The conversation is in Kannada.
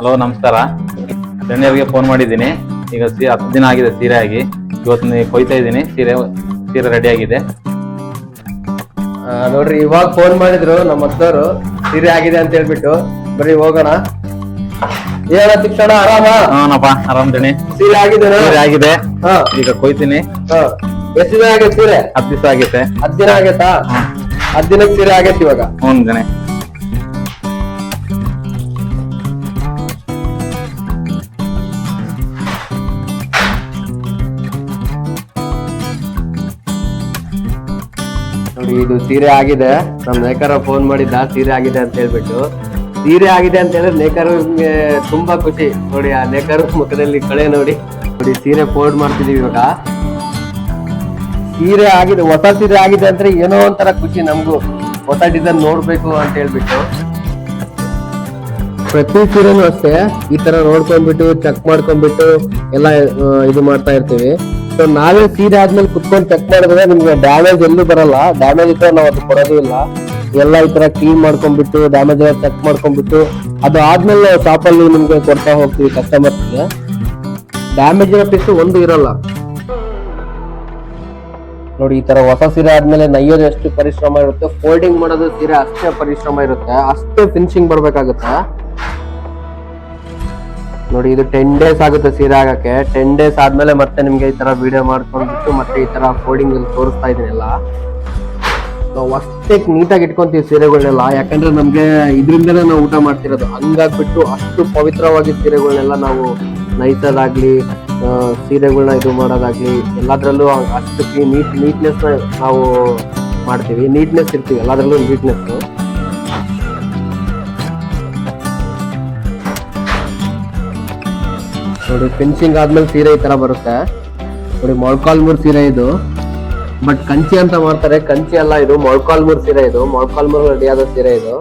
ಹಲೋ ನಮಸ್ಕಾರ. ಗಣ್ಯರಿಗೆ ಫೋನ್ ಮಾಡಿದ್ದೀನಿ. ಈಗ 10 ದಿನ ಆಗಿದೆ ಸೀರೆ ಆಗಿ. ಇವತ್ತು ಕೊಯ್ತಾ ಇದ್ದೀನಿ. ಸೀರೆ ರೆಡಿ ಆಗಿದೆ. ನೋಡ್ರಿ, ಇವಾಗ ಫೋನ್ ಮಾಡಿದ್ರು ನಮ್ಮ ಅಕ್ಕವರು, ಸೀರೆ ಆಗಿದೆ ಅಂತ ಹೇಳ್ಬಿಟ್ಟು. ಬರ್ರಿ ಹೋಗೋಣ. ಏನ ತಿಕ್ಷಣ ಆರಾಮ? ಹಾನಪ್ಪ, ಆರಾಮ್ ದಣಿ. ಸೀರೆ ಆಗಿದೆ? ಸೀರೆ ಆಗಿದೆ. ಹಾ, ಈಗ ಕೊಯ್ತೀನಿ. ಎಷ್ಟು ದಿನ ಆಗೈತೆ ಸೀರೆ? 10 ದಿವಸ ಆಗೈತೆ. 10 ದಿನ ಆಗೈತಾ? 10 ದಿನಕ್ಕೆ ಸೀರೆ ಆಗೈತೆ ಇವಾಗ. ಹ್ಞೂ ದಣಿ. ನೋಡಿ, ಇದು ಸೀರೆ ಆಗಿದೆ. ನಮ್ ನೇಕಾರ ಫೋನ್ ಮಾಡಿದ್ದ ಸೀರೆ ಆಗಿದೆ ಅಂತ ಹೇಳ್ಬಿಟ್ಟು. ಸೀರೆ ಆಗಿದೆ ಅಂತ ಹೇಳಿದ್ರೆ ನೇಕಾರಗೆ ತುಂಬಾ ಖುಷಿ. ನೋಡಿ, ಆ ನೇಕಾರ ಮುಖದಲ್ಲಿ ಕಳೆ ನೋಡಿ. ನೋಡಿ, ಸೀರೆ ಫೋಲ್ಡ್ ಮಾಡ್ತಿದೀವಿ ಇವಾಗ. ಸೀರೆ ಆಗಿದೆ, ಹೊಸ ಸೀರೆ ಆಗಿದೆ ಅಂದ್ರೆ ಏನೋ ಒಂಥರ ಖುಷಿ ನಮ್ಗೂ. ಹೊಸ ಡಿಸೈನ್ ನೋಡ್ಬೇಕು ಅಂತ ಹೇಳ್ಬಿಟ್ಟು ಪ್ರತಿ ಸೀರೆನೂ ಅಷ್ಟೇ ಈ ತರ ನೋಡ್ಕೊಂಡ್ಬಿಟ್ಟು ಚೆಕ್ ಮಾಡ್ಕೊಂಡ್ಬಿಟ್ಟು ಎಲ್ಲ ಇದು ಮಾಡ್ತಾ ಇರ್ತೀವಿ. ಸೊ ನಾವೇ ಸೀರೆ ಆದ್ಮೇಲೆ ಕುತ್ಕೊಂಡು ಚೆಕ್ ಮಾಡಿದ್ರೆ ನಿಮ್ಗೆ ಡ್ಯಾಮೇಜ್ ಎಲ್ಲೂ ಬರಲ್ಲ. ಡ್ಯಾಮೇಜ್ ಇದ್ರೆ ನಾವು ಅದು ಕೊಡೋದು ಇಲ್ಲ. ಎಲ್ಲ ಈ ತರ ಕ್ಲೀನ್ ಮಾಡ್ಕೊಂಡ್ಬಿಟ್ಟು ಡ್ಯಾಮೇಜ್ ಎಲ್ಲ ಚೆಕ್ ಮಾಡ್ಕೊಂಡ್ಬಿಟ್ಟು ಅದು ಆದ್ಮೇಲೆ ನಾವು ಶಾಪ್ ಅಲ್ಲಿ ನಿಮ್ಗೆ ಕೊಡ್ತಾ ಹೋಗ್ತೀವಿ ಕಸ್ಟಮರ್ಸ್ಗೆ. ಡ್ಯಾಮೇಜ್ ಇರೋ ಪೀಸ್ ಒಂದು ಇರಲ್ಲ. ನೋಡಿ, ಈ ತರ ಹೊಸ ಸೀರೆ ಆದ್ಮೇಲೆ ನೈಯೋದು ಎಷ್ಟು ಪರಿಶ್ರಮ ಇರುತ್ತೆ, ಫೋಲ್ಡಿಂಗ್ ಮಾಡೋದು ಸೀರೆ ಅಷ್ಟೇ ಪರಿಶ್ರಮ ಇರುತ್ತೆ, ಅಷ್ಟೇ ಫಿನಿಶಿಂಗ್ ಬರ್ಬೇಕಾಗುತ್ತೆ. ನೋಡಿ, ಇದು 10 ಡೇಸ್ ಆಗುತ್ತೆ ಸೀರೆ ಆಗಕ್ಕೆ. 10 ಡೇಸ್ ಆದ್ಮೇಲೆ ಮತ್ತೆ ನಿಮ್ಗೆ ಈ ತರ ವಿಡಿಯೋ ಮಾಡ್ಕೊಂಡ್ಬಿಟ್ಟು ಮತ್ತೆ ಈ ತರ ಫೋಲ್ಡಿಂಗ್ ಅಲ್ಲಿ ತೋರಿಸ್ತಾ ಇದೀನಿಲ್ಲ. ನಾವು ಅಷ್ಟೇ ನೀಟಾಗಿ ಇಟ್ಕೊಂತೀವಿ ಸೀರೆಗಳನ್ನೆಲ್ಲ. ಯಾಕಂದ್ರೆ ನಮ್ಗೆ ಇದ್ರಿಂದಲೇ ನಾವು ಊಟ ಮಾಡ್ತಿರೋದು. ಹಂಗಾಗ್ಬಿಟ್ಟು ಅಷ್ಟು ಪವಿತ್ರವಾಗಿ ಸೀರೆಗಳನ್ನೆಲ್ಲ ನಾವು ನೈಸೋದಾಗ್ಲಿ, ಸೀರೆಗಳನ್ನ ಇದು ಮಾಡೋದಾಗ್ಲಿ ಎಲ್ಲದ್ರಲ್ಲೂ ಅಷ್ಟು ನೀಟ್ನೆಸ್ ನಾವು ಮಾಡ್ತೀವಿ. ನೀಟ್ನೆಸ್ ಇರ್ತೀವಿ ಎಲ್ಲದ್ರಲ್ಲೂ, ನೀಟ್ನೆಸ್. ನೋಡಿ, ಫಿನಿಶಿಂಗ್ ಆದ್ಮೇಲೆ ಸೀರೆ ಈ ತರ ಬರುತ್ತೆ. ನೋಡಿ, ಮೊಳಕಾಲ್ಮೂರ್ ಸೀರೆ ಇದು. ಬಟ್ ಕಂಚಿ ಅಂತ ಮಾಡ್ತಾರೆ, ಕಂಚಿ ಅಲ್ಲ ಇದು, ಮೊಳಕಾಲ್ಮೂರ್ ಸೀರೆ ಇದು. ಮೊಳಕಾಲ್ಮೂರ್ ರೆಡಿ ಆದ ಸೀರೆ ಇದು.